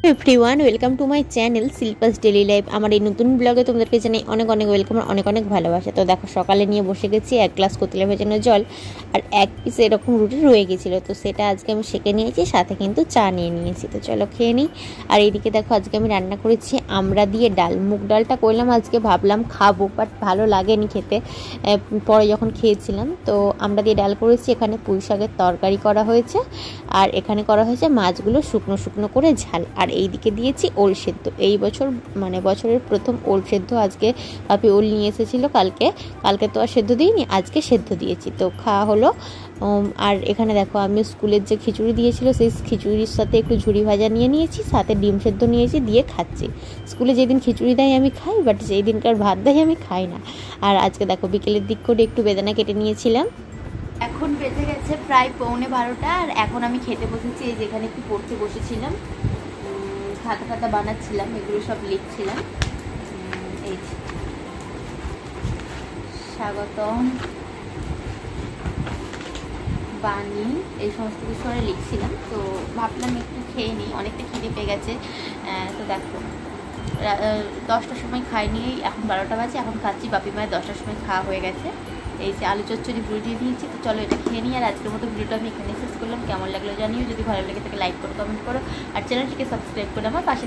Everyone, welcome to my channel Shilpa's daily life. আমার এই নতুন ব্লগে তোমাদেরকে জানাই অনেক অনেক ওয়েলকাম আর অনেক অনেক ভালোবাসা। তো দেখো, সকালে নিয়ে বসে গেছি এক গ্লাস কোতলে ভেজানো জল আর এক পিস এরকম রুটি রয়ে গেছিলো, তো সেটা আজকে আমি সেঁকে নিয়েছি, সাথে কিন্তু চা নিয়ে নিয়েছি। তো চলো খেয়ে নিই। আর এইদিকে দেখো, আজকে আমি রান্না করেছি আমড়া দিয়ে ডাল। মুগ ডালটা করলাম আজকে, ভাবলাম খাবো, বাট ভালো লাগেনি খেতে, পরে যখন খেয়েছিলাম। তো আমড়া দিয়ে ডাল করেছি, এখানে পুঁই শাকের তরকারি করা হয়েছে, আর এখানে করা হয়েছে মাছগুলো শুকনো শুকনো করে ঝাল। আর এইদিকে দিয়েছি ওল সেদ্ধ। এই বছর মানে বছরের প্রথম ওল সেদ্ধ আজকে পাপি ওল নিয়ে এসেছিলো কালকে তো আর সেদ্ধ দিইনি, আজকে সেদ্ধ দিয়েছি, তো খাওয়া হলো। আর এখানে দেখো, আমি স্কুলের যে খিচুড়ি দিয়েছিল সেই খিচুড়ির সাথে একটু ঝুড়ি ভাজা নিয়ে নিয়েছি, সাথে ডিম সেদ্ধ নিয়েছি, দিয়ে খাচ্ছি। স্কুলে যেদিন খিচুড়ি দেয় আমি খাই, বাট যেই দিনকার ভাত দেয় আমি খাই না। আর আজকে দেখো, বিকেলের দিক করে একটু বেদানা কেটে নিয়েছিলাম। এখন বেজে গেছে প্রায় 11:15, আর এখন আমি খেতে বসেছি। এই যেখানে একটু পড়তে বসেছিলাম, খাতা বানাচ্ছিলাম, এগুলো সব লিখছিলাম। এই স্বাগতম, বাণী, এই সমস্ত কিছু লিখছিলাম। তো ভাবলাম একটু খেয়ে নিই, অনেকটা খিদে পেয়ে গেছে। তো দেখো, 10টার সময় খাইনি, এখন 12টা বাজে, এখন খাচ্ছি। বাপি মায়ের 10টার সময় খাওয়া হয়ে গেছে। এই যে আলু চচ্চড়ি পুরো দিয়ে দিয়েছি। তো চলো এটা খেয়ে নিই। আর আজকের মতো ভিডিওটা আমি এখানে শেষ করলাম। কেমন লাগলো জানিও, যদি ভালো লেগে থাকে লাইক করো, কমেন্ট করো, আর চ্যানেলটিকে সাবস্ক্রাইব করে আমার পাশে